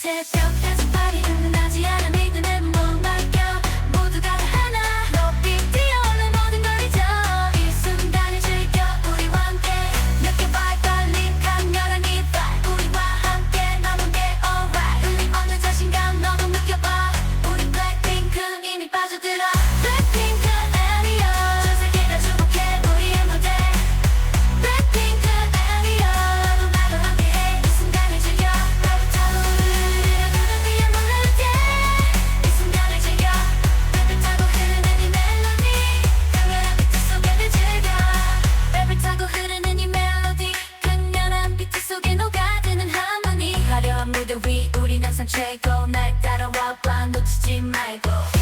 새벽까지 파리는 나지 않아 믿음에 못 맡겨 모두가 다 하나 높이 뛰어오는 모든 걸 잊어 이 순간을 즐겨 우리와 함께 느껴봐 떨림 강렬한 이빨 우리와 함께 남은 게 alright 울림 없는 자신감 너도 느껴봐 우리 블랙핑크 이미 빠져들어 블랙핑크 에리어 전 세계가 주목해 우리의 무대 블랙핑크 에리어 누나도 함께해 이 순간을 즐겨 랩을 타고 흐르는 위에 멜로디 이 순간을 즐겨 랩을 타고 흐르는 이 멜로디 강렬한 비트 속에 즐겨 랩을 타고 흐르는 이 멜로디 강렬한 비트 속에 녹아드는 하모니 화려한 무대 위 우린 항상 최고 날 따라와 봐 놓치지 말고